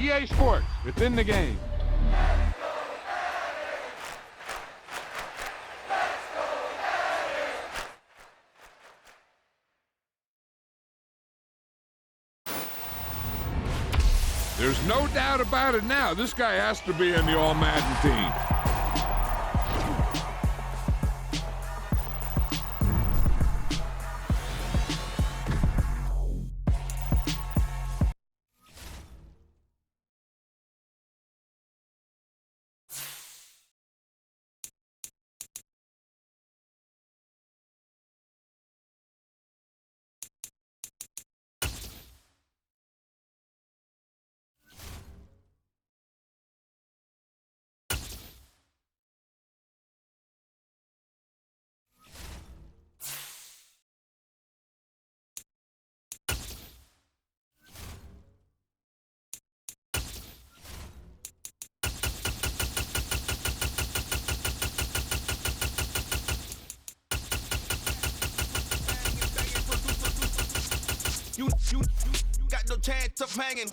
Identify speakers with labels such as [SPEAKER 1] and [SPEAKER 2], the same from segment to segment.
[SPEAKER 1] EA Sports. It's in the game. There's no doubt about it now. This guy has to be in the All-Madden team.
[SPEAKER 2] You got no chance of hanging.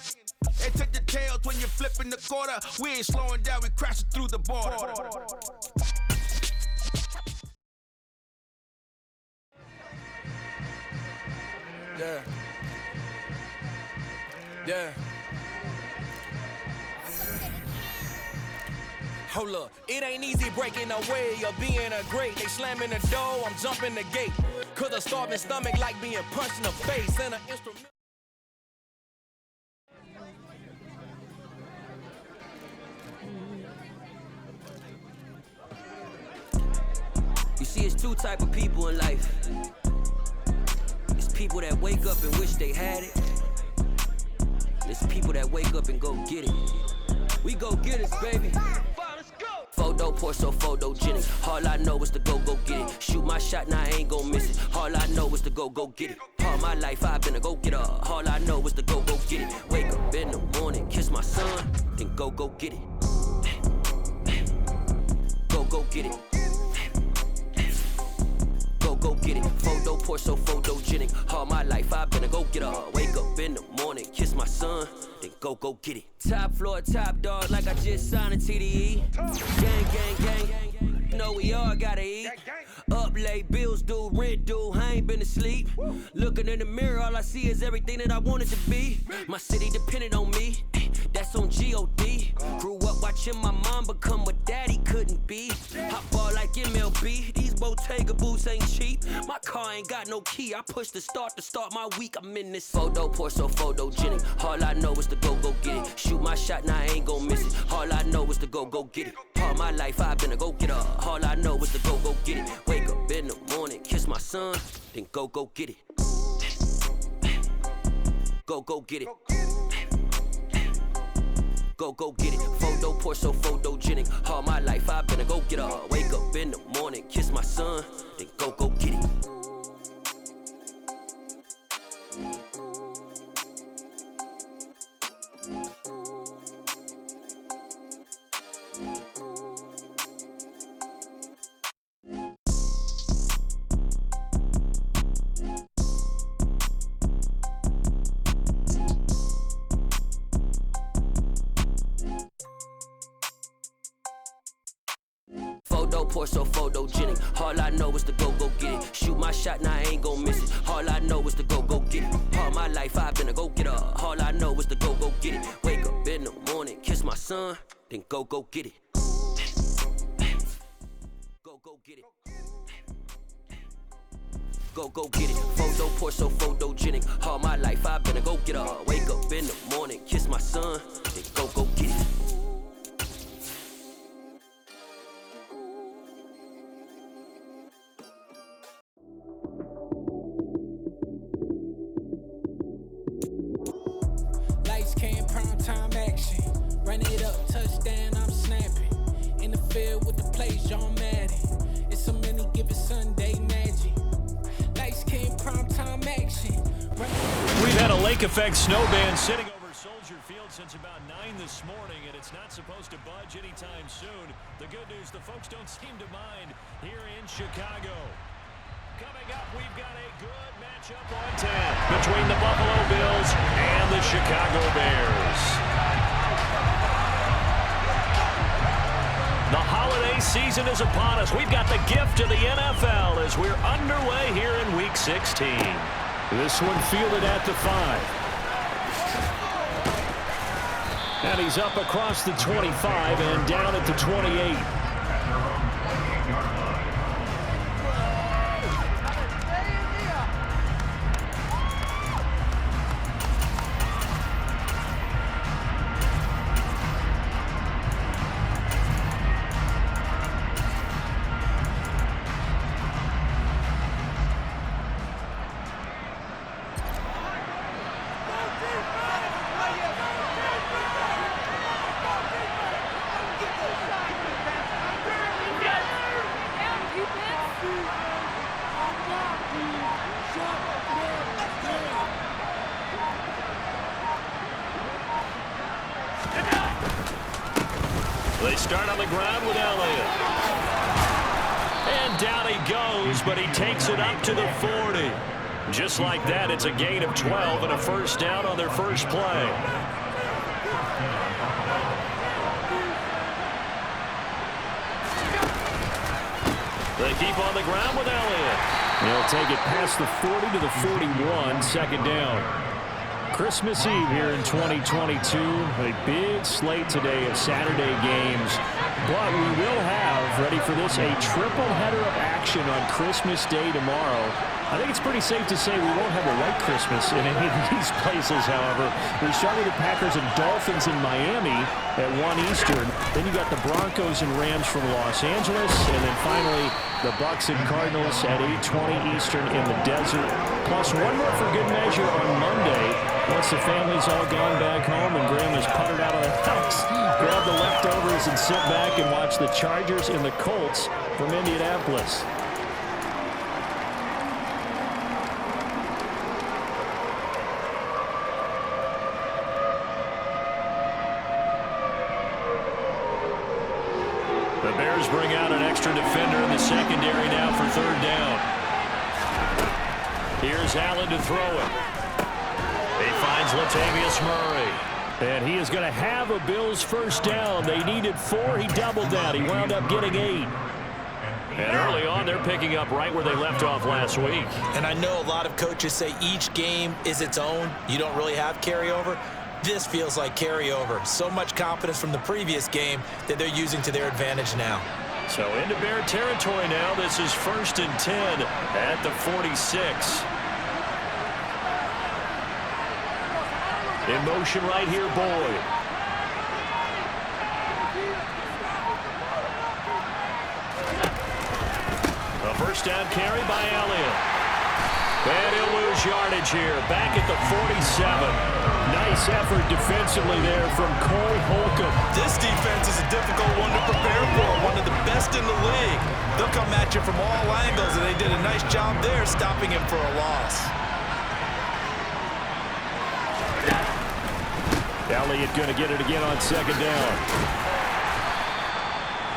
[SPEAKER 2] They take the tails when you're flipping the quarter. We ain't slowing down, we crashing through the border. Yeah. Yeah. Hold up, it ain't easy breaking away or being a great. They slamming the door, I'm jumping the gate. Cause a starving stomach like being punched in the face. And an instrument. You see, it's two type of people in life. It's people that wake up and wish they had it. It's people that wake up and go get it. We go get it, baby. Photo, Porso, photogenic. All I know is to go get it. Shoot my shot, now I ain't gon' miss it. All I know is to go get it. All my life I've been a go-getter. All I know is to go get it. Wake up in the morning, kiss my son, then go get it. Go get it. Go get it. Photo, Porso, photogenic. All my life I've been a go-getter. Wake up in the morning, kiss my son, then go get it. Top floor, top dog, like I just signed a TDE. Gang. You know we all gotta eat. Up late, bills due, rent due, I ain't been asleep. Looking in the mirror, all I see is everything that I wanted to be. My city depended on me, that's on G.O.D. Grew up watching my mom become what daddy couldn't be. Hot ball like MLB, these Bottega boots ain't cheap. My car ain't got no key, I push the start to start my week. I'm in this photo, Porso, photogenic. All I know is to go get it. Shoot my shot, now I ain't gon' miss it. All I know is to go get it. All my life I've been a go-getter. All I know is to go get it. Wake up in the morning, kiss my son, then go get it. Go get it. Go get it. Photo, Porso, photogenic. All my life I've been a go-getter. Wake up in the morning, kiss my son, then go get it. Photo, Porso, photogenic. All I know is to go get it. Shoot my shot, now I ain't gon' miss it. All I know is to go get it. All my life I've been a go-getter. All I know is to go get it. Wake up in the morning, kiss my son, then go get it. Go get it. Go get it. Photo, Porso, photogenic. All my life I've been a go-getter. Wake up in the morning, kiss my son, then go get it.
[SPEAKER 3] Lights came, prime time action. Run it up, touchdown, I'm snapping. In the field with the plays, John Madden. It's a many given Sunday magic. Lights came, prime time action.
[SPEAKER 4] We've had a lake effect snow band sitting over Soldier Field since about 9 this morning, and it's not supposed to budge anytime soon. The good news, the folks don't seem to mind here in Chicago. Coming up, we've got a good matchup on 10 between the Buffalo Bills and the Chicago Bears. holiday season is upon us. We've got the gift of the NFL as we're underway here in Week 16. This one fielded at the 5. And he's up across the 25 and down at the 28. They start on the ground with Elliott. And down he goes, but he takes it up to the 40. Just like that, it's a gain of 12 and a first down on their first play. They keep on the ground with Elliott. They'll take it past the 40 to the 41, second down. Christmas Eve here in 2022. A big slate today of Saturday games. But we will have, ready for this, a triple header of action on Christmas Day tomorrow. I think it's pretty safe to say we won't have a white Christmas in any of these places, however. We start with the Packers and Dolphins in Miami at 1 Eastern. Then you got the Broncos and Rams from Los Angeles. And then finally, the Bucs and Cardinals at 8:20 Eastern in the desert. Plus one more for good measure on Monday. Once the family's all gone back home and Grandma's puttered out of the house, grab the leftovers and sit back and watch the Chargers and the Colts from Indianapolis. The Bears bring out an extra defender in the secondary now for third down. Here's Allen to throw it. He finds Latavius Murray. And he is going to have a Bills first down. They needed 4. He doubled that. He wound up getting 8. And early on, they're picking up right where they left off last week.
[SPEAKER 5] And I know a lot of coaches say each game is its own. You don't really have carryover. This feels like carryover. So much confidence from the previous game that they're using to their advantage now.
[SPEAKER 4] So into Bear territory now. This is 1st and 10 at the 46. In motion right here, Boyd. A first down carry by Elliott. And he'll lose yardage here. Back at the 47. Nice effort defensively there from Cole Holcomb.
[SPEAKER 5] This defense is a difficult one to prepare for. One of the best in the league. They'll come at you from all angles, and they did a nice job there stopping him for a loss.
[SPEAKER 4] Elliott going to get it again on second down.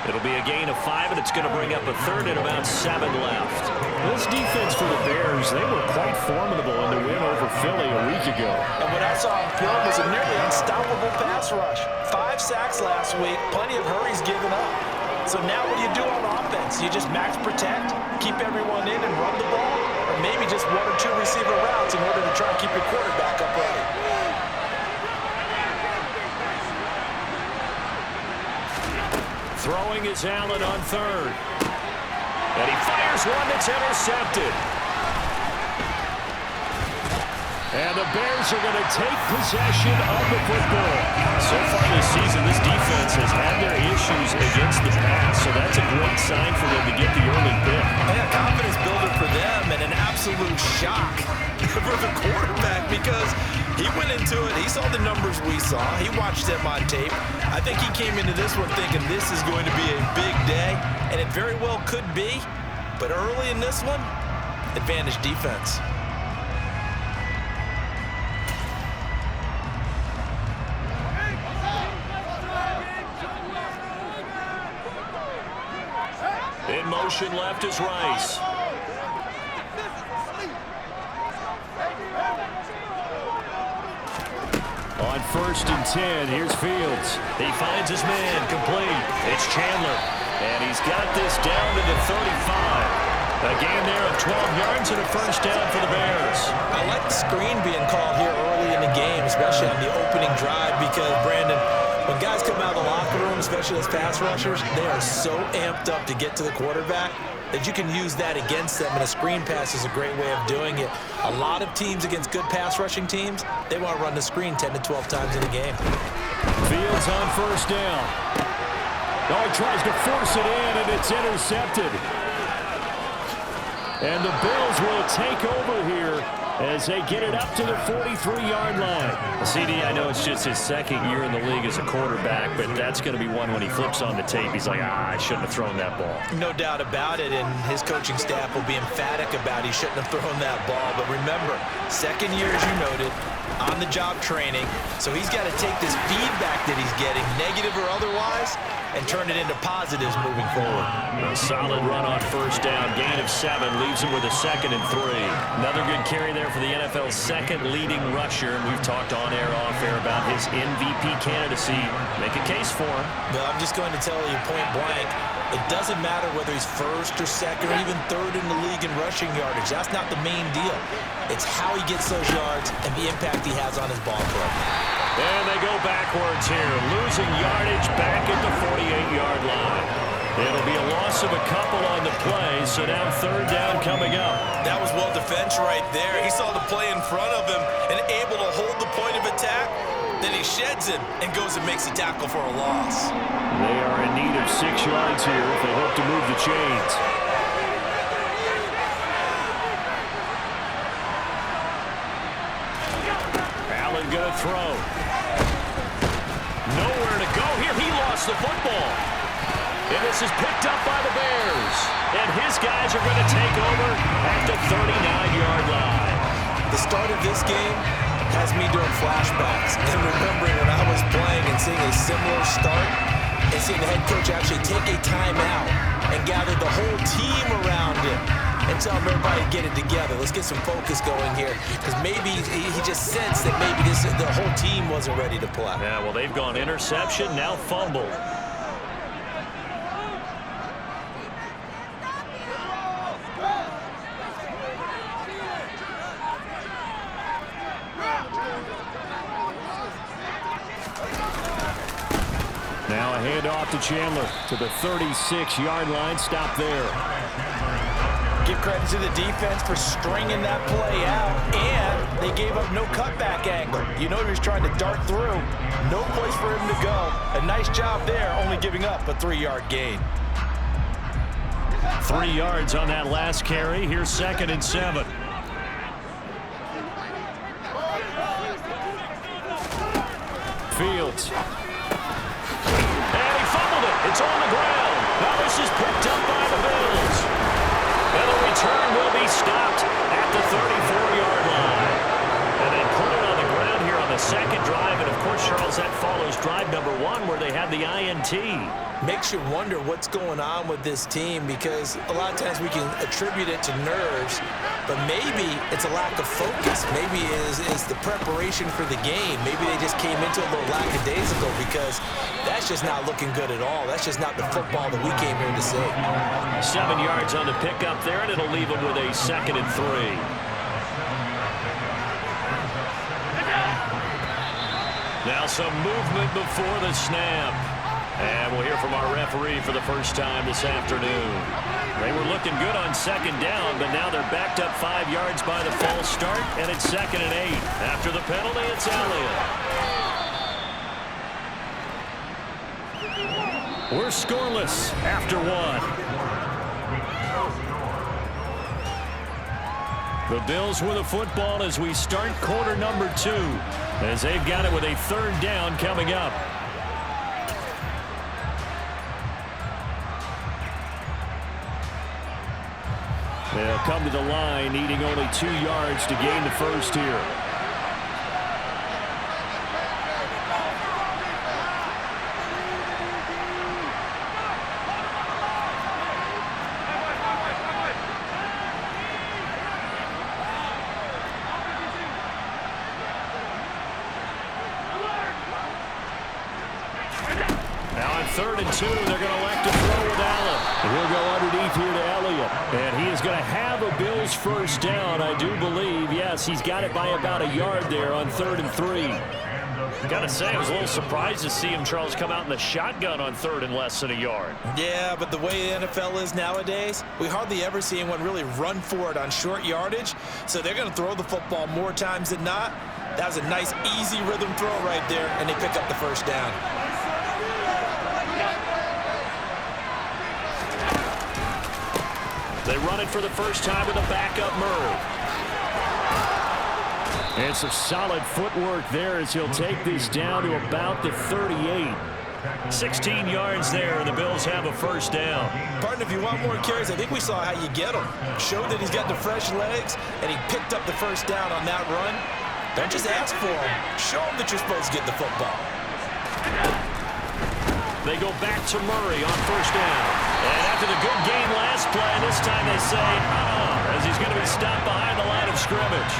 [SPEAKER 4] It'll be a gain of 5, and it's going to bring up a third and about 7 left. This defense for the Bears, they were quite formidable in the win over Philly a week ago.
[SPEAKER 5] And what I saw on film was a nearly unstoppable pass rush. 5 sacks last week, plenty of hurries given up. So now what do you do on offense? You just max protect, keep everyone in and run the ball, or maybe just 1 or 2 receiver routes in order to try and keep your quarterback upright.
[SPEAKER 4] Throwing is Allen on third. And he fires one that's intercepted. And the Bears are going to take possession of the football. So far this season, this defense has had their issues against the pass, so that's a great sign for them to get the early pick.
[SPEAKER 5] Yeah, confidence builder for them and an absolute shock for the quarterback because he went into it. He saw the numbers we saw. He watched them on tape. I think he came into this one thinking this is going to be a big day, and it very well could be. But early in this one, advantage defense.
[SPEAKER 4] In motion left is Rice. On 1st and 10, here's Fields. He finds his man, complete. It's Chandler. And he's got this down to the 35. A gain there of 12 yards and a first down for the Bears.
[SPEAKER 5] I like the screen being called here early in the game, especially on the opening drive, because, Brandon, when guys come out of the locker room, especially as pass rushers, they are so amped up to get to the quarterback that you can use that against them, and a screen pass is a great way of doing it. A lot of teams against good pass rushing teams, they want to run the screen 10 to 12 times in a game.
[SPEAKER 4] Fields on first down. Oh, he tries to force it in, and it's intercepted. And the Bills will take over here as they get it up to the 43-yard line.
[SPEAKER 6] CD, I know it's just his second year in the league as a quarterback, but that's going to be one when he flips on the tape. He's like, I shouldn't have thrown that ball.
[SPEAKER 5] No doubt about it, and his coaching staff will be emphatic about he shouldn't have thrown that ball. But remember, second year, as you noted, on-the-job training, so he's got to take this feedback that he's getting, negative or otherwise, and turn it into positives moving forward.
[SPEAKER 4] A solid run on first down. Gain of 7 leaves him with a 2nd and 3.
[SPEAKER 6] Another good carry there for the NFL's second leading rusher. And we've talked on air, off air about his MVP candidacy. Make a case for him.
[SPEAKER 5] Well, I'm just going to tell you point blank, it doesn't matter whether he's first or second or even third in the league in rushing yardage. That's not the main deal. It's how he gets those yards and the impact he has on his ball club.
[SPEAKER 4] And they go backwards here, losing yardage back at the 48-yard line. It'll be a loss of a couple on the play, so now third down coming up.
[SPEAKER 5] That was well defense right there. He saw the play in front of him and able to hold the point of attack. Then he sheds him and goes and makes a tackle for a loss.
[SPEAKER 4] They are in need of 6 yards here if they hope to move the chains. Allen gonna throw. Nowhere to go here. He lost the football. And this is picked up by the Bears. And his guys are going to take over at the 39-yard line.
[SPEAKER 5] The start of this game has me doing flashbacks and remembering when I was playing and seeing a similar start and seeing the head coach actually take a timeout and gather the whole team around him and tell everybody to get it together. Let's get some focus going here, because maybe he just sensed that maybe the whole team wasn't ready to play.
[SPEAKER 4] Yeah, well, they've gone interception, now fumble. Now a handoff to Chandler to the 36-yard line. Stop there.
[SPEAKER 5] Give credit to the defense for stringing that play out, and they gave up no cutback angle. You know he was trying to dart through. No place for him to go. A nice job there, only giving up a 3-yard gain.
[SPEAKER 4] 3 yards on that last carry. Here's 2nd and 7. Fields. And he fumbled it. It's on the ground. Now this is picked up by the Bills. And the return will be stopped at the 34-yard line. And they put it on the ground here on the second drive. And, of course, Charles, that follows drive number 1 where they had the INT.
[SPEAKER 5] Makes you wonder what's going on with this team, because a lot of times we can attribute it to nerves, but maybe it's a lack of focus. Maybe it's the preparation for the game. Maybe they just came into a little lackadaisical, because that's just not looking good at all. That's just not the football that we came here to see.
[SPEAKER 4] 7 yards on the pickup there, and it'll leave them with a 2nd and 3. Now some movement before the snap. And we'll hear from our referee for the first time this afternoon. They were looking good on 2nd down, but now they're backed up 5 yards by the false start, and it's 2nd and 8. After the penalty, it's Elliott. We're scoreless after 1. The Bills with the football as we start quarter number 2, as they've got it with a 3rd down coming up. They'll come to the line, needing only 2 yards to gain the first here. Now on 3rd and 2, they're going to elect to throw without
[SPEAKER 6] He'll go underneath here to Elliott. And he is going to have a Bills first down, I do believe. Yes, he's got it by about a yard there on 3rd and 3. Got to say, I was a little surprised to see him, Charles, come out in the shotgun on 3rd and less than a yard.
[SPEAKER 5] Yeah, but the way the NFL is nowadays, we hardly ever see anyone really run for it on short yardage. So they're going to throw the football more times than not. That was a nice, easy rhythm throw right there, and they pick up the first down.
[SPEAKER 6] They run it for the first time with a backup Murray. And some solid footwork there as he'll take this down to about the 38. 16 yards there, and the Bills have a first down.
[SPEAKER 5] Partner, if you want more carries, I think we saw how you get them. Showed that he's got the fresh legs, and he picked up the first down on that run. Don't just ask for him. Show him that you're supposed to get the football.
[SPEAKER 6] They go back to Murray on first down. And after the good game last play, this time they say, as he's going to be stopped behind the line of scrimmage.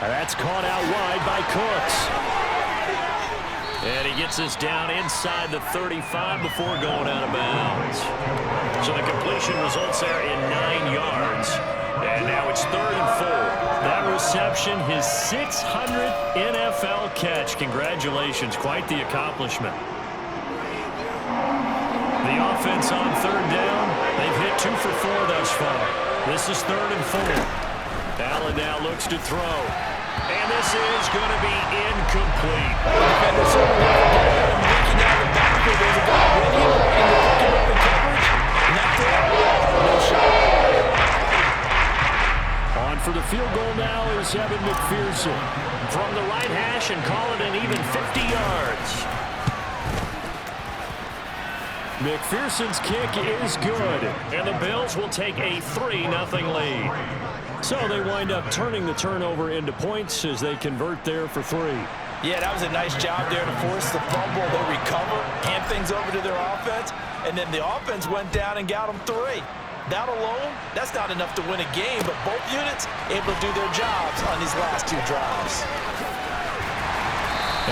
[SPEAKER 6] That's caught out wide by Cooks. And he gets this down inside the 35 before going out of bounds. So the completion results there in 9 yards. And now it's 3rd and 4. That reception, his 600th NFL catch. Congratulations, quite the accomplishment. The offense on 3rd down, they've hit 2 for 4 thus far. This is 3rd and 4. Allen now looks to throw. And this is going to be incomplete. On for the field goal now is Evan McPherson. From the right hash and call it an even 50 yards. McPherson's kick is good. And the Bills will take a 3-0 lead. So they wind up turning the turnover into points as they convert there for 3.
[SPEAKER 5] Yeah, that was a nice job there to force the fumble. They recover, hand things over to their offense, and then the offense went down and got them 3. That alone, that's not enough to win a game, but both units able to do their jobs on these last 2 drives.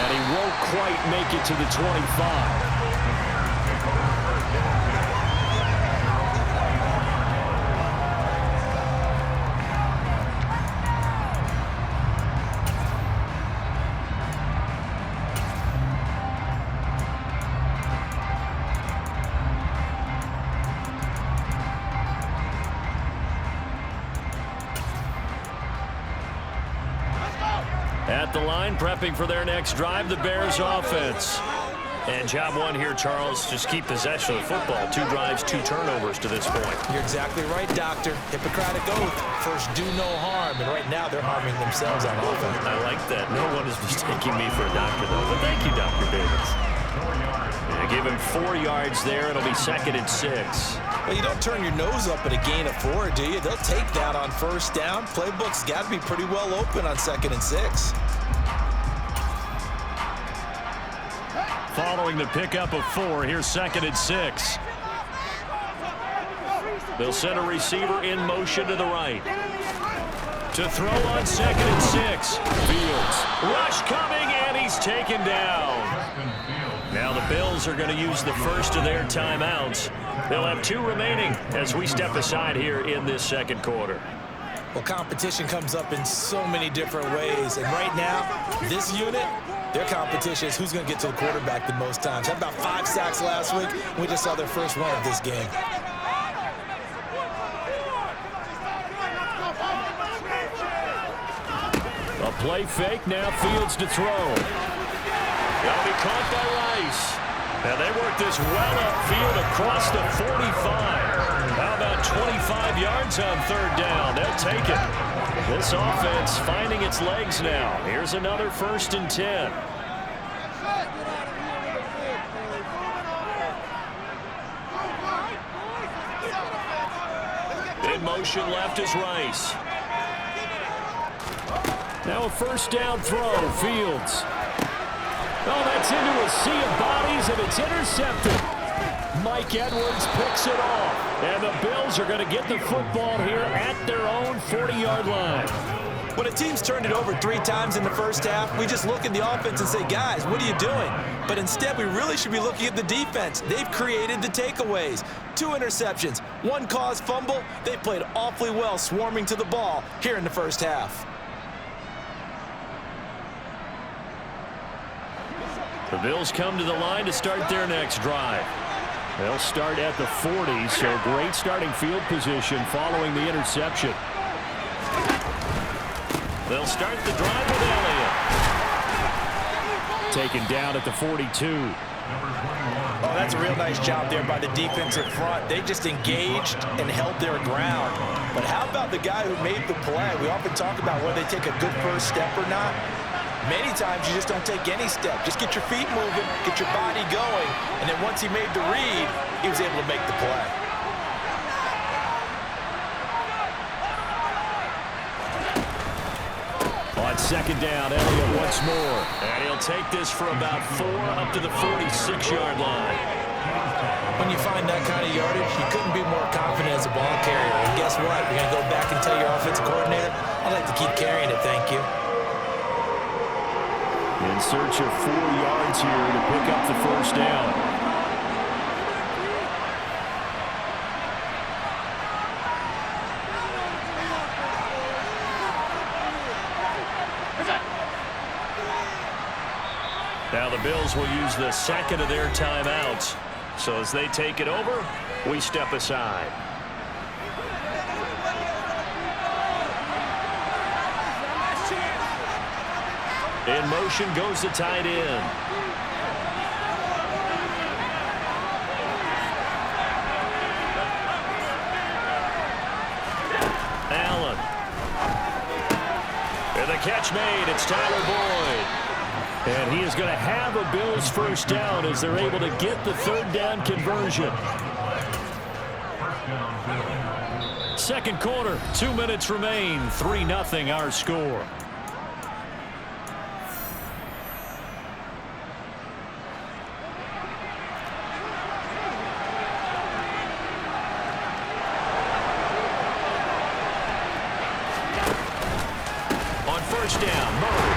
[SPEAKER 6] And he won't quite make it to the 25. At the line, prepping for their next drive, the Bears offense. And job 1 here, Charles, just keep possession of the football. 2 drives, 2 turnovers to this point.
[SPEAKER 5] You're exactly right, Doctor. Hippocratic oath. First, do no harm. And right now, they're harming themselves on offense.
[SPEAKER 6] I like that. No one is mistaking me for a doctor, though. But thank you, Dr. Davis. And give him 4 yards there. It'll be 2nd and 6.
[SPEAKER 5] Well, you don't turn your nose up at a gain of 4, do you? They'll take that on first down. Playbook's got to be pretty well open on 2nd and 6.
[SPEAKER 6] Following the pickup of 4, here's 2nd and 6. They'll send a receiver in motion to the right. To throw on 2nd and 6. Fields. Rush coming, and he's taken down. Now the Bills are going to use the first of their timeouts. They'll have 2 remaining as we step aside here in this 2nd quarter.
[SPEAKER 5] Well, competition comes up in so many different ways. And right now, this unit, their competition is who's going to get to the quarterback the most times. Had about 5 sacks last week. We just saw their first one of this game.
[SPEAKER 6] A play fake, now Fields to throw. That'll be caught by Rice. Now they work this well upfield across the 45. How about 25 yards on 3rd down? They'll take it. This offense finding its legs now. Here's another 1st and 10. In motion left is Rice. Now a 1st down throw, Fields. Oh, that's into a sea of bodies, and it's intercepted. Mike Edwards picks it off. And the Bills are going to get the football here at their own 40-yard line.
[SPEAKER 5] When a team's turned it over 3 times in the first half, we just look at the offense and say, guys, what are you doing? But instead, we really should be looking at the defense. They've created the takeaways. 2 interceptions, 1 caused fumble. They played awfully well swarming to the ball here in the first half.
[SPEAKER 6] The Bills come to the line to start their next drive. They'll start at the 40, so great starting field position following the interception. They'll start the drive with Elliott. Taken down at the 42.
[SPEAKER 5] Oh, that's a real nice job there by the defensive front. They just engaged and held their ground. But how about the guy who made the play? We often talk about whether they take a good first step or not. Many times you just don't take any step. Just get your feet moving, get your body going, and then once he made the read, he was able to make the play.
[SPEAKER 6] On second down, Elliott once more. And he'll take this for about 4 up to the 46-yard line.
[SPEAKER 5] When you find that kind of yardage, you couldn't be more confident as a ball carrier. And guess what? You're going to go back and tell your offensive coordinator, I'd like to keep carrying it, thank you.
[SPEAKER 6] In search of 4 yards here to pick up the first down. Now the Bills will use the second of their timeouts. So as they take it over, we step aside. In motion goes the tight end. Allen. And the catch made. It's Tyler Boyd. And he is going to have a Bills first down as they're able to get the third down conversion. Second quarter, 2 minutes remain. 3-0 our score. On first down, Murray.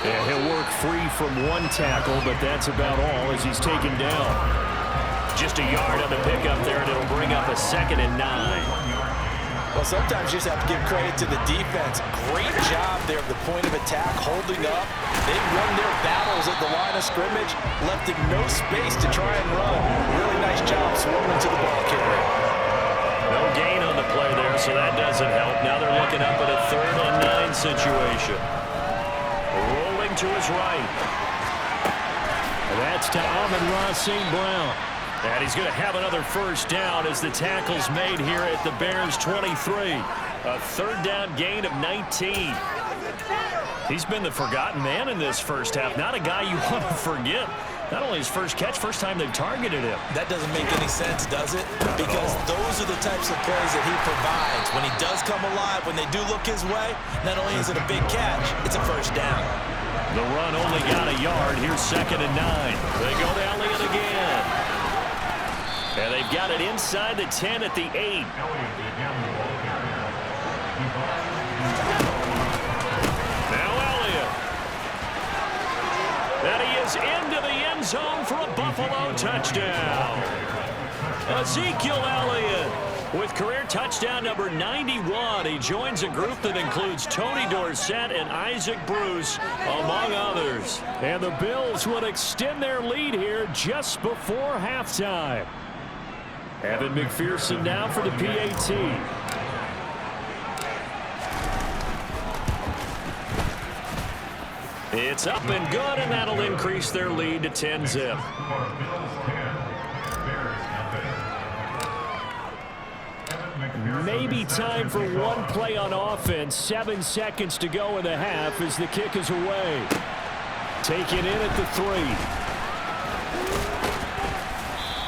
[SPEAKER 6] Yeah, he'll work free from 1 tackle, but that's about all as he's taken down. Just a yard on the pickup there, and it'll bring up a 2nd and 9.
[SPEAKER 5] Well, sometimes you just have to give credit to the defense. Great job there at the point of attack, holding up. They won their battles at the line of scrimmage, left it no space to try and run. Really nice job swarming to the ball carrier.
[SPEAKER 6] No gain on the play there, so that doesn't help. Now they're looking up at a 3rd and 9 situation. Rolling to his right. That's to Amon-Ra St. Brown. And he's going to have another first down as the tackle's made here at the Bears 23. A 3rd down gain of 19. He's been the forgotten man in this first half. Not a guy you want to forget. Not only his first catch, first time they've targeted him.
[SPEAKER 5] That doesn't make any sense, does it? Because those are the types of plays that he provides. When he does come alive, when they do look his way, not only is it a big catch, it's a first down.
[SPEAKER 6] The run only got a yard. Here's 2nd and 9. They go to Elliott again. And they've got it inside the 10 at the 8. Now Elliott. And he is into the end zone for a Buffalo touchdown. Ezekiel Elliott with career touchdown number 91. He joins a group that includes Tony Dorsett and Isaac Bruce, among others. And the Bills would extend their lead here just before halftime. Evan McPherson now for the PAT. It's up and good, and that'll increase their lead to 10-zip. Maybe time for one play on offense. 7 seconds to go in the half as the kick is away. Taken in at the 3.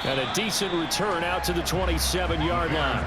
[SPEAKER 6] And a decent return out to the 27-yard line.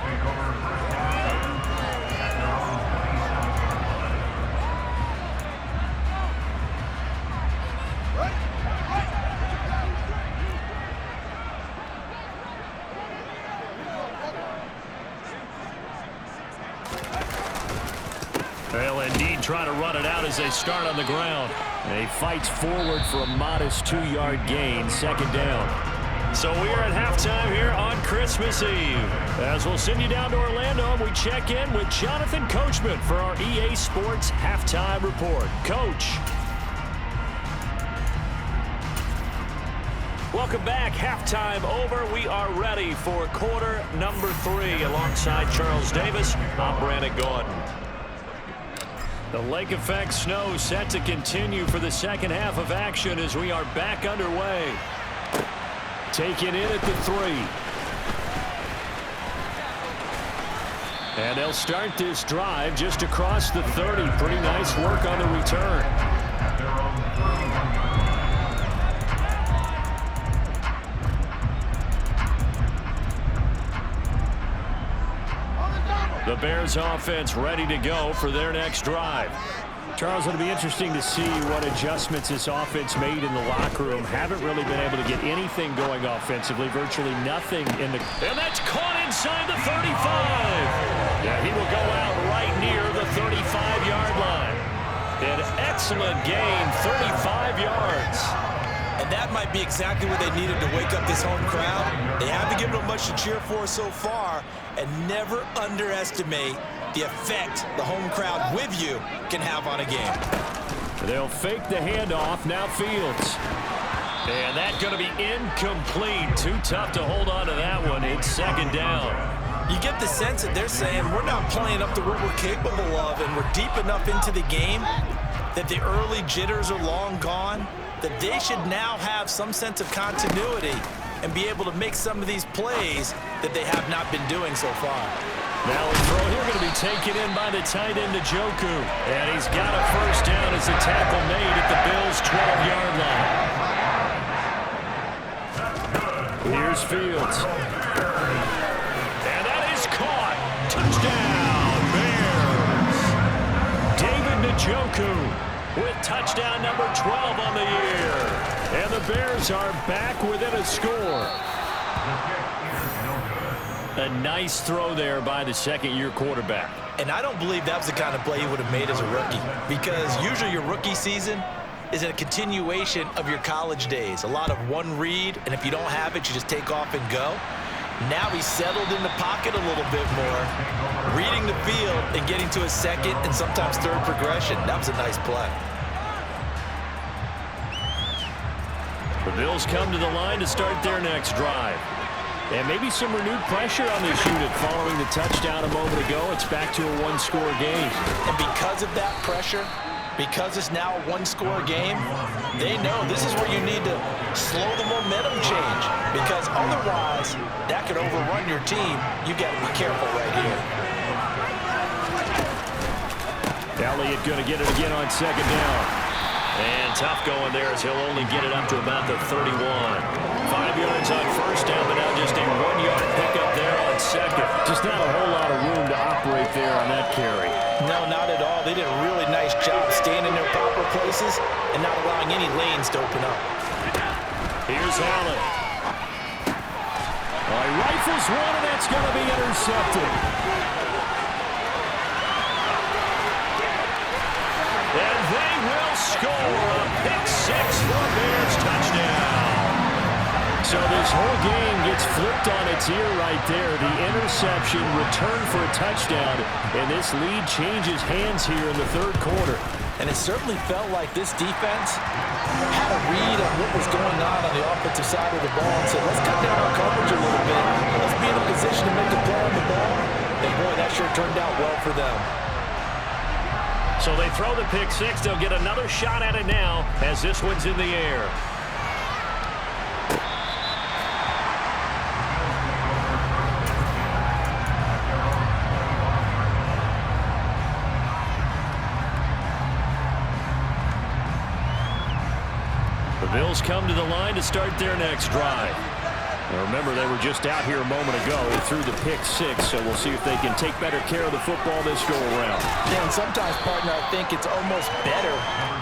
[SPEAKER 6] indeed trying to run it out as they start on the ground. And he fights forward for a modest 2-yard gain, second down. So we are at halftime here on Christmas Eve. As we'll send you down to Orlando, and we check in with Jonathan Coachman for our EA Sports Halftime Report. Coach. Welcome back. Halftime over. We are ready for quarter number 3. Alongside Charles Davis, I'm Brandon Gordon. The lake effect snow set to continue for the second half of action as we are back underway. Taken in at the 3. And they'll start this drive just across the 30. Pretty nice work on the return. The Bears offense ready to go for their next drive. Charles, it'll be interesting to see what adjustments this offense made in the locker room. Haven't really been able to get anything going offensively, virtually nothing in the... And that's caught inside the 35. Yeah, he will go out right near the 35-yard line. An excellent gain, 35 yards.
[SPEAKER 5] And that might be exactly what they needed to wake up this home crowd. They haven't given them much to cheer for so far, and never underestimate the effect the home crowd with you can have on a game.
[SPEAKER 6] They'll fake the handoff. Now Fields. And that's going to be incomplete. Too tough to hold on to that one. It's second down.
[SPEAKER 5] You get the sense that they're saying we're not playing up to what we're capable of, and we're deep enough into the game that the early jitters are long gone, that they should now have some sense of continuity and be able to make some of these plays that they have not been doing so far.
[SPEAKER 6] Now a throw here going to be taken in by the tight end, Njoku. And he's got a first down as the tackle made at the Bills' 12-yard line. Here's Fields. And that is caught. Touchdown, Bears. David Njoku with touchdown number 12 on the year. And the Bears are back within a score. A nice throw there by the second-year quarterback.
[SPEAKER 5] And I don't believe that was the kind of play he would have made as a rookie, because usually your rookie season is a continuation of your college days. A lot of one read, and if you don't have it, you just take off and go. Now he's settled in the pocket a little bit more, reading the field and getting to his second and sometimes third progression. That was a nice play.
[SPEAKER 6] The Bills come to the line to start their next drive. And maybe some renewed pressure on this unit following the touchdown a moment ago. It's back to a one-score game.
[SPEAKER 5] And because of that pressure, because it's now a one-score game, they know this is where you need to slow the momentum change, because otherwise that could overrun your team. You got to be careful right here.
[SPEAKER 6] Elliott going to get it again on second down. And tough going there as he'll only get it up to about the 31. 5 yards on first down, but now just a 1-yard pickup there on second. Just not a whole lot of room to operate there on that carry.
[SPEAKER 5] No, not at all. They did a really nice job staying in their proper places and not allowing any lanes to open up.
[SPEAKER 6] Here's Allen. He rifles one, and that's going to be intercepted. And they will score a pick six for Bears touchdown. So this whole game gets flipped on its ear right there. The interception, return for a touchdown, and this lead changes hands here in the third quarter.
[SPEAKER 5] And it certainly felt like this defense had a read on what was going on the offensive side of the ball and said, let's cut down our coverage a little bit. Let's be in a position to make a play on the ball. And boy, that sure turned out well for them.
[SPEAKER 6] So they throw the pick six. They'll get another shot at it now as this one's in the air. The Bills come to the line to start their next drive. Now remember, they were just out here a moment ago through the pick six, so we'll see if they can take better care of the football this go around.
[SPEAKER 5] Yeah, and sometimes, partner, I think it's almost better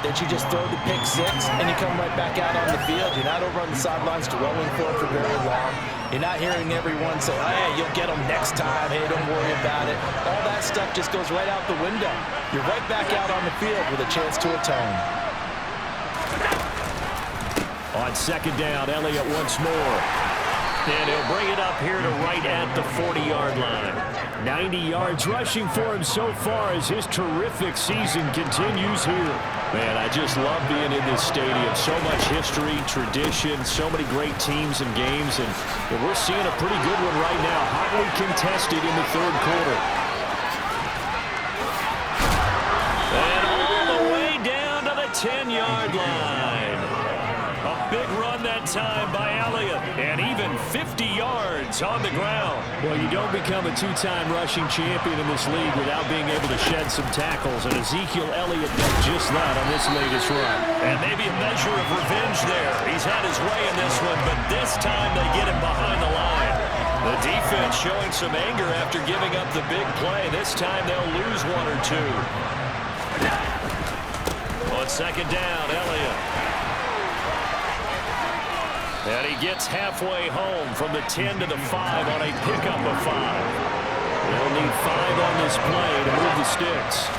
[SPEAKER 5] that you just throw the pick six and you come right back out on the field. You're not over on the sidelines dwelling for it for very long. You're not hearing everyone say, oh, hey, you'll get them next time. Hey, don't worry about it. All that stuff just goes right out the window. You're right back out on the field with a chance to atone.
[SPEAKER 6] On second down, Elliott once more. And he'll bring it up here to right at the 40-yard line. 90 yards rushing for him so far as his terrific season continues here. Man, I just love being in this stadium. So much history, tradition, so many great teams and games. And we're seeing a pretty good one right now, hotly contested in the third quarter. And all the way down to the 10-yard line. A big run that time by Elliott, and even 50 yards on the ground. Well, you don't become a two-time rushing champion in this league without being able to shed some tackles, and Ezekiel Elliott did just that on this latest run.
[SPEAKER 4] And maybe a measure of revenge there. He's had his way in this one, but this time they get him behind the line. The defense showing some anger after giving up the big play. This time they'll lose one or two. On second down, Elliott. And he gets halfway home from the 10 to the 5 on a pickup of 5. They'll need 5 on this play to move the sticks.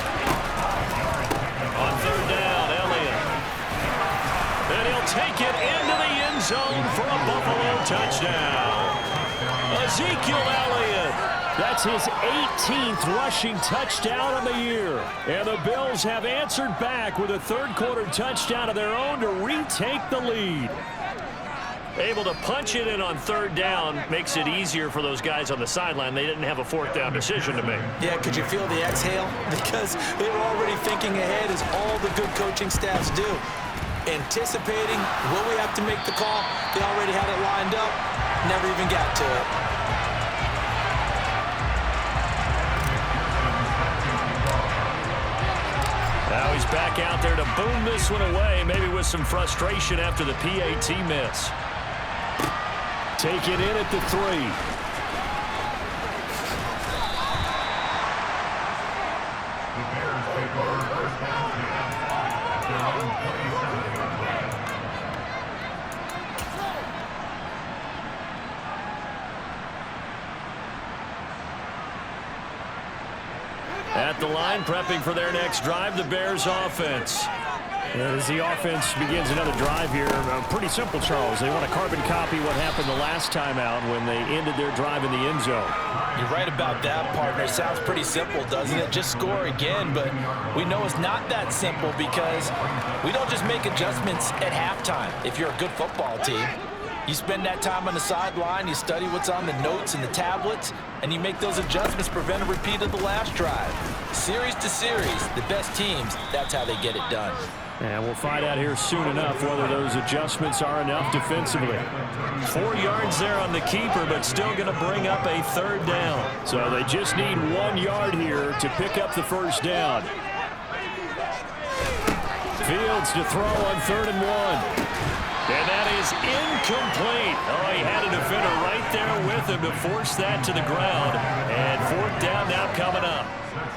[SPEAKER 4] On third down, Elliott. And he'll take it into the end zone for a Buffalo touchdown. Ezekiel Elliott.
[SPEAKER 6] That's his 18th rushing touchdown of the year. And the Bills have answered back with a third-quarter touchdown of their own to retake the lead.
[SPEAKER 4] Able to punch it in on third down makes it easier for those guys on the sideline. They didn't have a fourth down decision to make.
[SPEAKER 5] Yeah, could you feel the exhale? Because they were already thinking ahead, as all the good coaching staffs do. Anticipating, will we have to make the call? They already had it lined up. Never even got to it.
[SPEAKER 4] Now he's back out there to boom this one away, maybe with some frustration after the PAT miss.
[SPEAKER 6] Take it in at the 3.
[SPEAKER 4] At the line, prepping for their next drive, the Bears offense.
[SPEAKER 6] As the offense begins another drive here, pretty simple, Charles. They want to carbon copy what happened the last time out when they ended their drive in the end zone.
[SPEAKER 5] You're right about that, partner. Sounds pretty simple, doesn't it? Just score again, but we know it's not that simple because we don't just make adjustments at halftime. If you're a good football team, you spend that time on the sideline, you study what's on the notes and the tablets, and you make those adjustments, prevent a repeat of the last drive. Series to series, the best teams, that's how they get it done.
[SPEAKER 6] And we'll find out here soon enough whether those adjustments are enough defensively.
[SPEAKER 4] 4 yards there on the keeper, but still going to bring up a third down.
[SPEAKER 6] So they just need 1 yard here to pick up the first down. Fields to throw on 3rd and 1.
[SPEAKER 4] And that is incomplete. Oh, he had a defender right there with him to force that to the ground. And 4th down now coming up.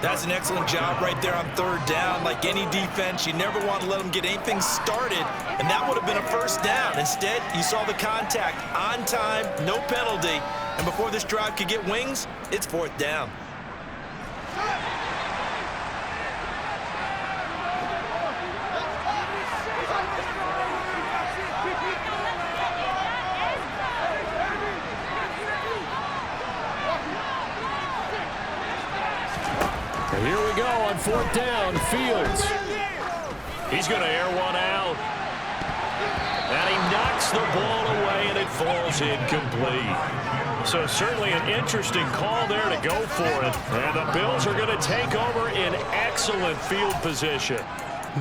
[SPEAKER 5] That's an excellent job right there on 3rd down. Like any defense, you never want to let them get anything started, and that would have been a first down. Instead, you saw the contact on time, no penalty, and before this drive could get wings, it's 4th down.
[SPEAKER 6] Here we go on 4th down, Fields.
[SPEAKER 4] He's going to air one out. And he knocks the ball away, and it falls incomplete. So certainly an interesting call there to go for it. And the Bills are going to take over in excellent field position.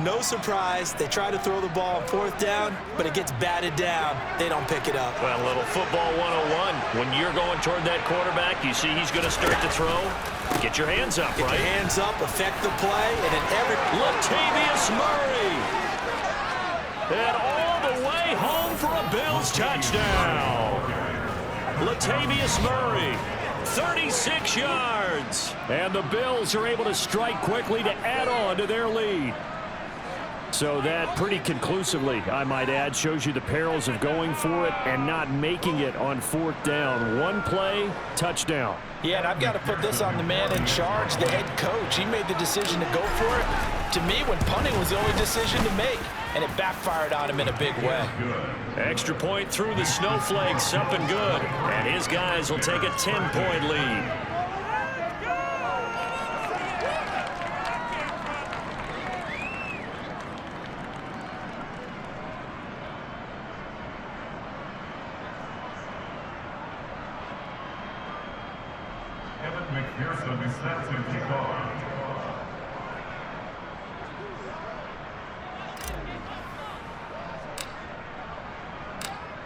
[SPEAKER 5] No surprise, they try to throw the ball on 4th down, but it gets batted down. They don't pick it up.
[SPEAKER 4] Well, a little football 101. When you're going toward that quarterback, you see he's going to start to throw. Get your hands up,
[SPEAKER 5] Get
[SPEAKER 4] right?
[SPEAKER 5] your hands up, affect the play, and then
[SPEAKER 4] Latavius Murray. And all the way home for a Bills touchdown. Latavius Murray, 36 yards.
[SPEAKER 6] And the Bills are able to strike quickly to add on to their lead. So that pretty conclusively, I might add, shows you the perils of going for it and not making it on 4th down. One play, touchdown.
[SPEAKER 5] Yeah, and I've got to put this on the man in charge, the head coach. He made the decision to go for it. To me, when punting was the only decision to make, and it backfired on him in a big way.
[SPEAKER 6] Extra point through the snowflakes, up and good. And his guys will take a 10-point lead.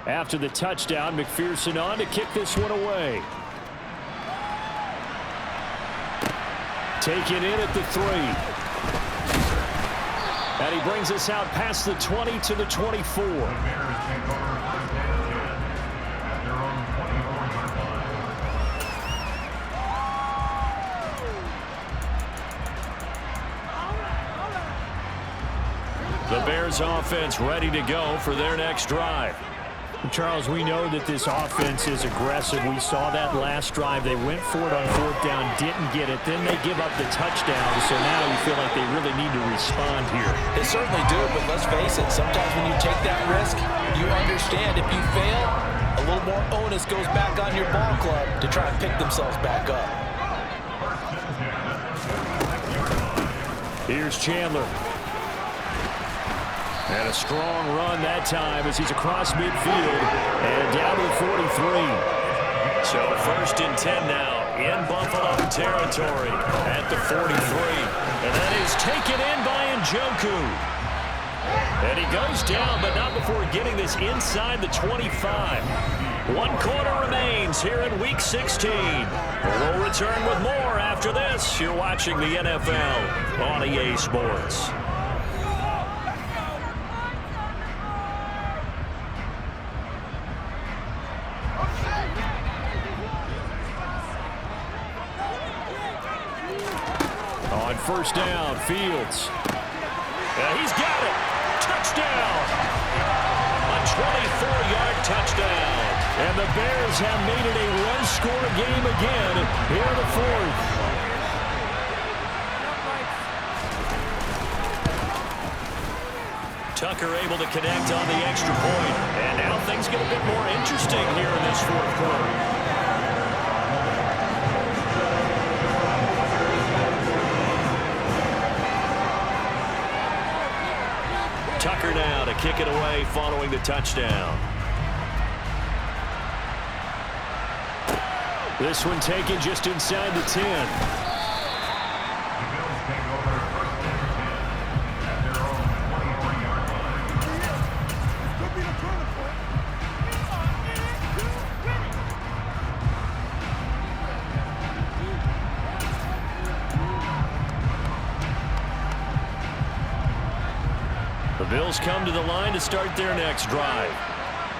[SPEAKER 6] After the touchdown, McPherson on to kick this one away. Taken in at the 3. And he brings us out past the 20 to the 24. The Bears offense ready to go for their next drive. Charles, we know that this offense is aggressive. We saw that last drive. They went for it on 4th down, didn't get it. Then they give up the touchdown, so now you feel like they really need to respond here.
[SPEAKER 5] They certainly do, but let's face it, sometimes when you take that risk, you understand if you fail, a little more onus goes back on your ball club to try and pick themselves back up.
[SPEAKER 6] Here's Chandler. And a strong run that time as he's across midfield and down to the 43. So 1st and 10 now in Buffalo territory at the 43. And that is taken in by Njoku. And he goes down, but not before getting this inside the 25. 1 quarter remains here in Week 16. We'll return with more after this. You're watching the NFL on EA Sports. On 1st down, Fields. He's got it. Touchdown. A 24-yard touchdown. And the Bears have made it a one-score game again here in the 4th. Tucker able to connect on the extra point. And now things get a bit more interesting here in this 4th quarter. Tucker now to kick it away following the touchdown. This one taken just inside the 10. The Bills come to the line to start their next drive.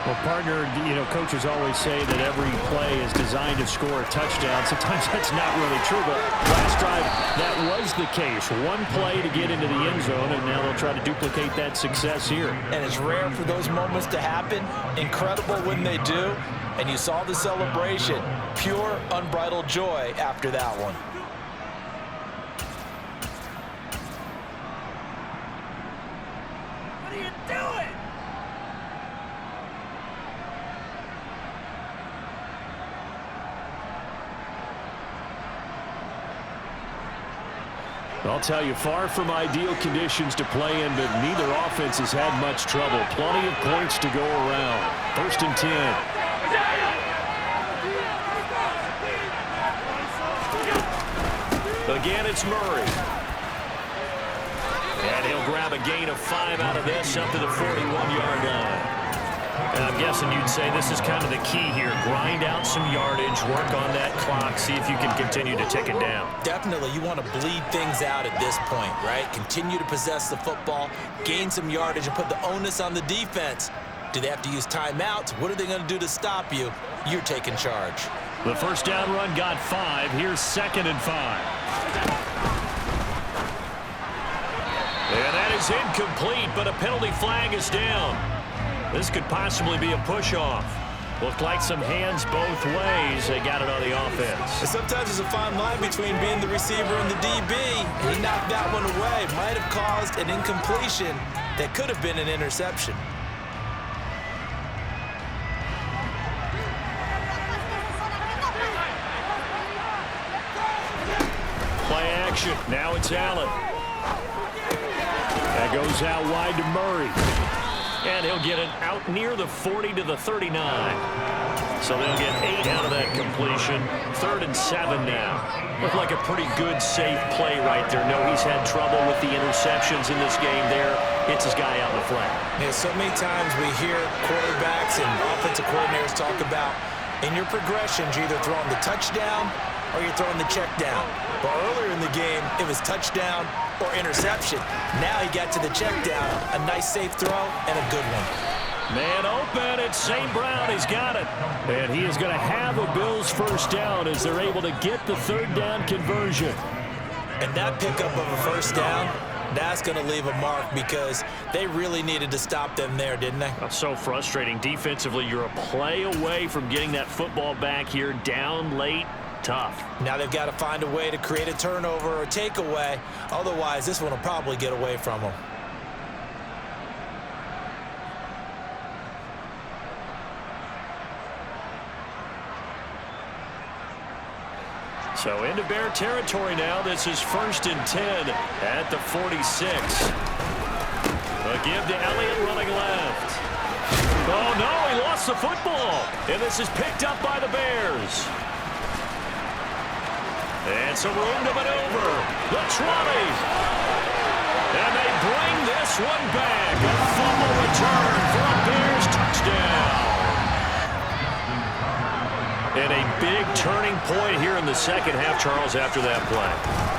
[SPEAKER 6] Well, partner, coaches always say that every play is designed to score a touchdown. Sometimes that's not really true, but last drive, that was the case. One play to get into the end zone, and now they'll try to duplicate that success here.
[SPEAKER 5] And it's rare for those moments to happen. Incredible when they do. And you saw the celebration. Pure, unbridled joy after that one.
[SPEAKER 6] I'll tell you, far from ideal conditions to play in, but neither offense has had much trouble. Plenty of points to go around. 1st and 10. Again, it's Murray. And he'll grab a gain of 5 out of this up to the 41-yard line. And I'm guessing you'd say this is kind of the key here. Grind out some yardage, work on that clock, see if you can continue to tick it down.
[SPEAKER 5] Definitely, you want to bleed things out at this point, right? Continue to possess the football, gain some yardage, and put the onus on the defense. Do they have to use timeouts? What are they going to do to stop you? You're taking charge.
[SPEAKER 6] The 1st down run got 5. Here's 2nd and 5. And that is is incomplete, but a penalty flag is down. This could possibly be a push-off. Looked like some hands both ways. They got it on the offense.
[SPEAKER 5] And sometimes there's a fine line between being the receiver and the DB. He knocked that one away. Might have caused an incompletion that could have been an interception.
[SPEAKER 6] Play action. Now it's Allen. That goes out wide to Murray. And he'll get it out near the 40 to the 39. So they'll get 8 out of that completion. 3rd and 7 now. Looked like a pretty good, safe play right there. No, he's had trouble with the interceptions in this game there. Hits his guy out in the flat.
[SPEAKER 5] Yeah, so many times we hear quarterbacks and offensive coordinators talk about in your progressions, you're either throwing the touchdown or you're throwing the check down. But earlier in the game, it was touchdown or interception. Now he got to the check down. A nice safe throw and a good one.
[SPEAKER 6] Man open, it's St. Brown. He's got it. And he is going to have a Bills first down as they're able to get the 3rd down conversion.
[SPEAKER 5] And that pickup of a first down, that's going to leave a mark because they really needed to stop them there, didn't they?
[SPEAKER 6] That's so frustrating. Defensively, you're a play away from getting that football back here down late. Tough.
[SPEAKER 5] Now they've got to find a way to create a turnover or takeaway. Otherwise, this one will probably get away from them.
[SPEAKER 6] So into Bear territory now. This is 1st and 10 at the 46. A give to Elliott running left. Oh, no, he lost the football. And this is picked up by the Bears. And some room to maneuver. The 20. And they bring this one back. A fumble return for a Bears touchdown. And a big turning point here in the second half, Charles, after that play.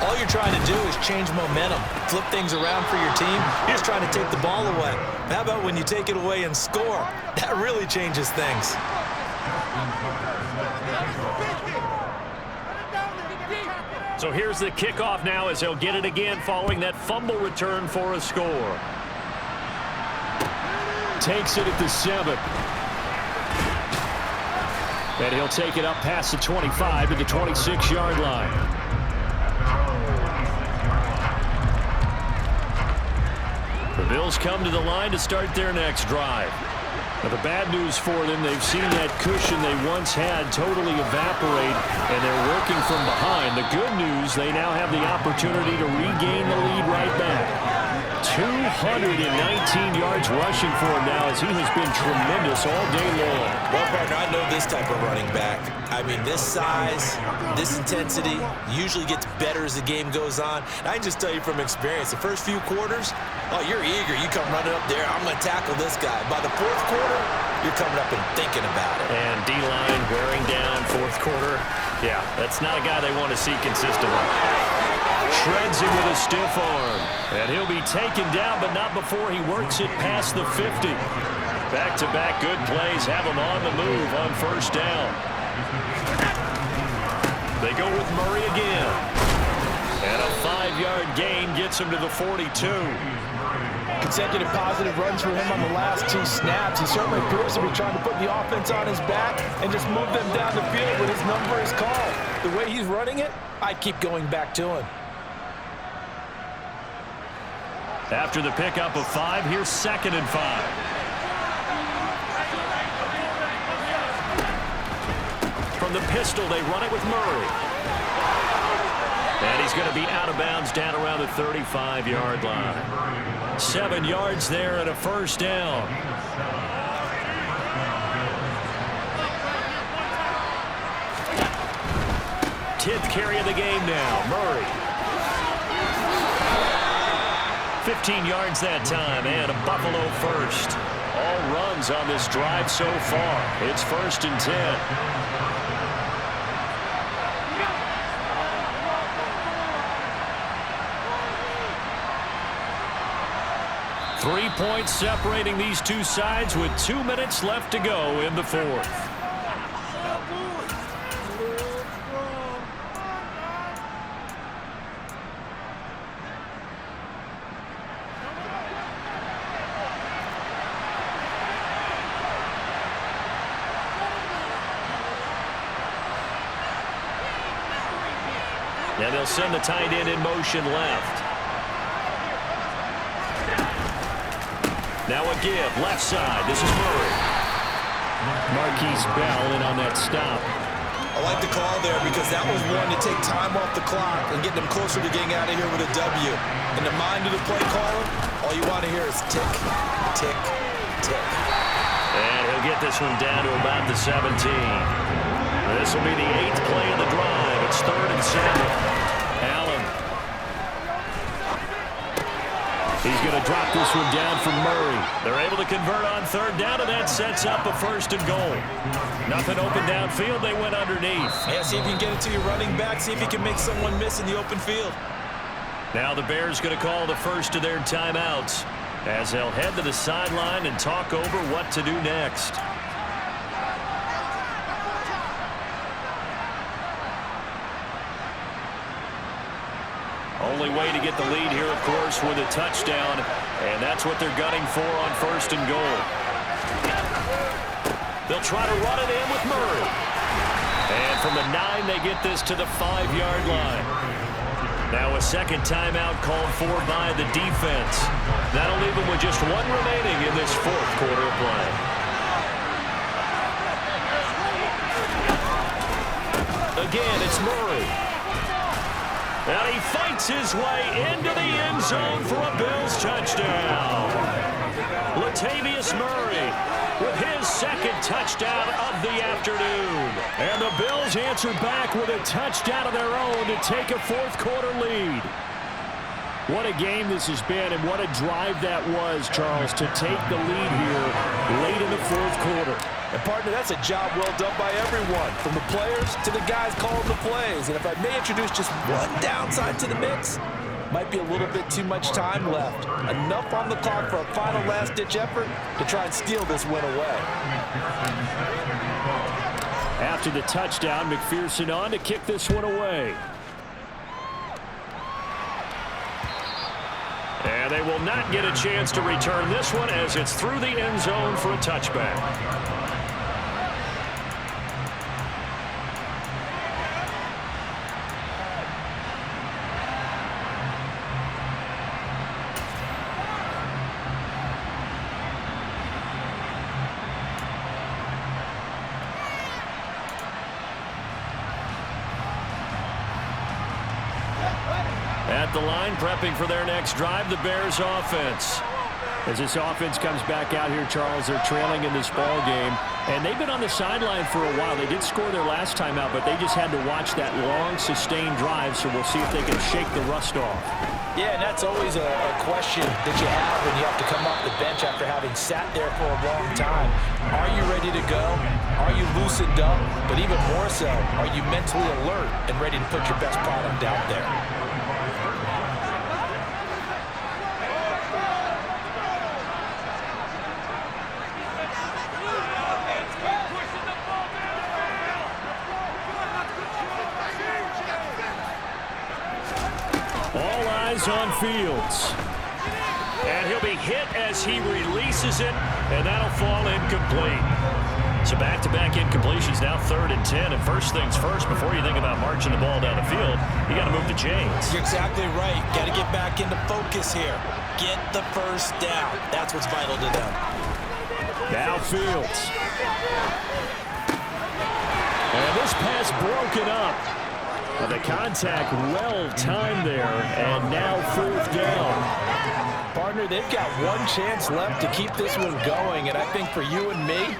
[SPEAKER 5] All you're trying to do is change momentum, flip things around for your team. You're just trying to take the ball away. How about when you take it away and score? That really changes things.
[SPEAKER 6] So here's the kickoff now as he'll get it again following that fumble return for a score. Takes it at the 7. And he'll take it up past the 25 to the 26-yard line. The Bills come to the line to start their next drive. Now the bad news for them, they've seen that cushion they once had totally evaporate, and they're working from behind. The good news, they now have the opportunity to regain the lead right back. 219 yards rushing for him now as he has been tremendous all day long.
[SPEAKER 5] Well, partner, I know this type of running back. I mean, this size, this intensity usually gets better as the game goes on. And I can just tell you from experience, the first few quarters, oh, you're eager. You come running up there, I'm going to tackle this guy. By the 4th quarter, you're coming up and thinking about it.
[SPEAKER 6] And D-line wearing down 4th quarter. Yeah, that's not a guy they want to see consistently. Shreds him with a stiff arm. And he'll be taken down, but not before he works it past the 50. Back-to-back good plays have him on the move on 1st down. They go with Murray again. And a 5-yard gain gets him to the 42.
[SPEAKER 7] Consecutive positive runs for him on the last 2 snaps. He certainly appears to be trying to put the offense on his back and just move them down the field when his number is called. The way he's running it, I keep going back to him.
[SPEAKER 6] After the pickup of 5, here's 2nd and 5. From the pistol, they run it with Murray. And he's going to be out of bounds down around the 35-yard line. 7 yards there and a 1st down. Tenth carry of the game now, Murray. 15 yards that time, and a Buffalo first. All runs on this drive so far. It's 1st and 10. 3 points separating these two sides with 2 minutes left to go in the 4th. And they'll send the tight end in motion left. Now a give, left side. This is Murray. Marquise Bell in on that stop.
[SPEAKER 5] I like the call there because that was one to take time off the clock and get them closer to getting out of here with a W. In the mind of the play caller, all you want to hear is tick, tick, tick.
[SPEAKER 6] And he'll get this one down to about the 17. This will be the 8th play of the drive. It's 3rd and 7. Allen. He's going to drop this one down for Murray. They're able to convert on 3rd down, and that sets up a 1st and goal. Nothing open downfield. They went underneath.
[SPEAKER 5] Yeah, see if you can get it to your running back. See if you can make someone miss in the open field.
[SPEAKER 6] Now the Bears going to call the first of their timeouts as they'll head to the sideline and talk over what to do next. Only way to get the lead here, of course, with a touchdown, and that's what they're gunning for on 1st and goal. They'll try to run it in with Murray. And from the 9, they get this to the 5-yard line. Now a second timeout called for by the defense. That'll leave them with just 1 remaining in this 4th quarter of play. Again, it's Murray. And he fights his way into the end zone for a Bills touchdown. Latavius Murray with his 2nd touchdown of the afternoon. And the Bills answer back with a touchdown of their own to take a 4th quarter lead. What a game this has been, and what a drive that was, Charles, to take the lead here late in the 4th quarter.
[SPEAKER 7] And, partner, that's a job well done by everyone, from the players to the guys calling the plays. And if I may introduce just one downside to the mix, might be a little bit too much time left. Enough on the clock for a final last-ditch effort to try and steal this win away.
[SPEAKER 6] After the touchdown, McPherson on to kick this one away. And they will not get a chance to return this one as it's through the end zone for a touchback. At the line, prepping for their next drive, the Bears offense. As this offense comes back out here, Charles, they're trailing in this ball game. And they've been on the sideline for a while. They did score their last time out, but they just had to watch that long, sustained drive, so we'll see if they can shake the rust off.
[SPEAKER 7] Yeah, and that's always a question that you have when you have to come off the bench after having sat there for a long time. Are you ready to go? Are you loosened up? But even more so, are you mentally alert and ready to put your best product out there?
[SPEAKER 6] All eyes on Fields. And he'll be hit as he releases it, and that'll fall incomplete. So back-to-back incompletions, now 3rd and 10. And first things first, before you think about marching the ball down the field, you got to move the chains.
[SPEAKER 5] You're exactly right. Got to get back into focus here. Get the first down. That's what's vital to them.
[SPEAKER 6] Now Fields. And this pass broken up. But the contact well timed there, and now 4th down.
[SPEAKER 7] Partner, they've got one chance left to keep this one going, and I think for you and me,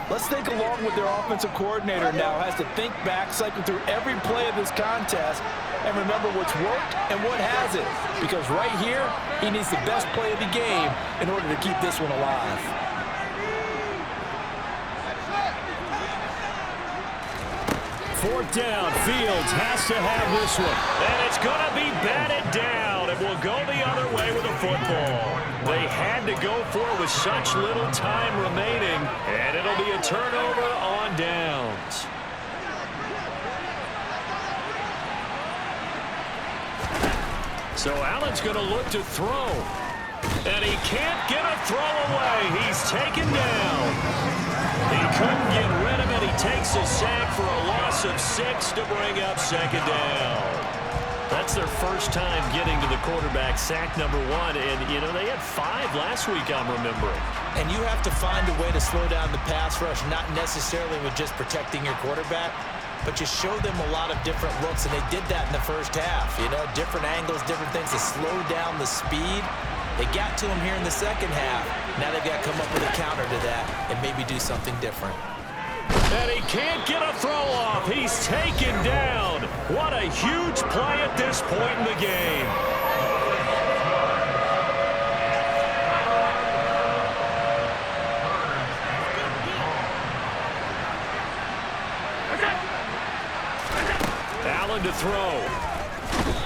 [SPEAKER 7] let's think along with their offensive coordinator now has to think back, cycle through every play of this contest, and remember what's worked and what hasn't. Because right here, he needs the best play of the game in order to keep this one alive.
[SPEAKER 6] 4th down, Fields has to have this one. And it's going to be batted down. It will go the other way with a football. They had to go for it with such little time remaining, and it'll be a turnover on downs. So Allen's going to look to throw. And he can't get a throw away. He's taken down. He couldn't get rid of it. He takes a sack for a loss of 6 to bring up 2nd down. That's their first time getting to the quarterback, sack number 1. And, you know, they had 5 last week, I'm remembering.
[SPEAKER 5] And you have to find a way to slow down the pass rush, not necessarily with just protecting your quarterback, but you show them a lot of different looks, and they did that in the first half. You know, different angles, different things to slow down the speed. They got to him here in the second half. Now they've got to come up with a counter to that and maybe do something different.
[SPEAKER 6] And he can't get a throw off. He's taken down. What a huge play at this point in the game. Allen to throw.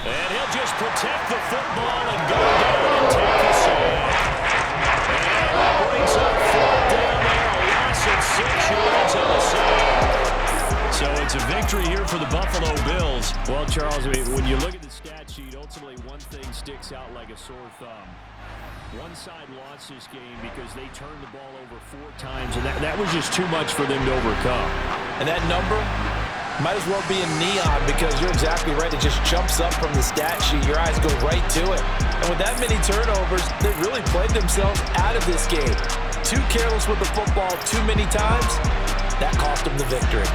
[SPEAKER 6] And he'll just protect the football and go down and take the sack. And that brings up 4th down there. A loss of 6 yards on the sack. So it's a victory here for the Buffalo Bills. Well, Charles, when you look at the stat sheet, ultimately one thing sticks out like a sore thumb. One side lost this game because they turned the ball over 4 times, and that was just too much for them to overcome.
[SPEAKER 7] And that number might as well be in neon, because you're exactly right. It just jumps up from the stat sheet. Your eyes go right to it. And with that many turnovers, they really played themselves out of this game. Too careless with the football too many times. That cost them the victory.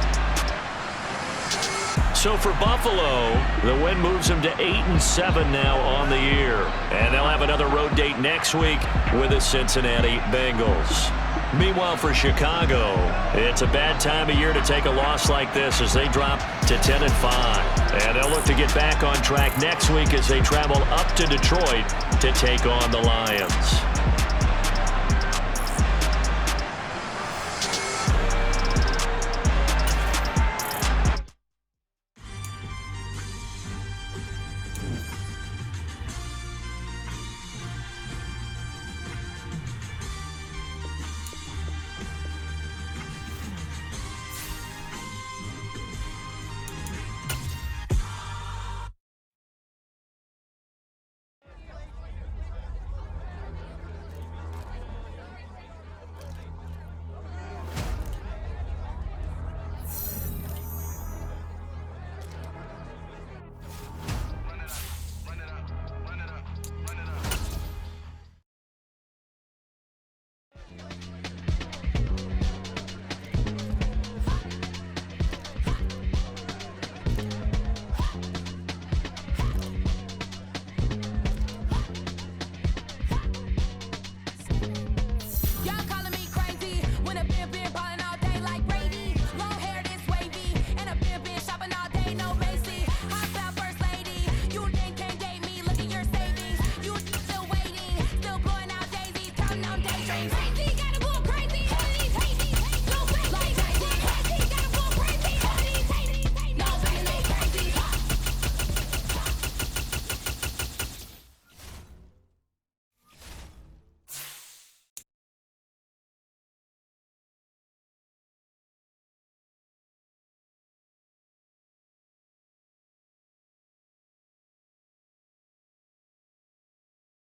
[SPEAKER 6] So for Buffalo, the win moves them to 8-7 now on the year. And they'll have another road date next week with the Cincinnati Bengals. Meanwhile, for Chicago, it's a bad time of year to take a loss like this as they drop to 10-5. And they'll look to get back on track next week as they travel up to Detroit to take on the Lions.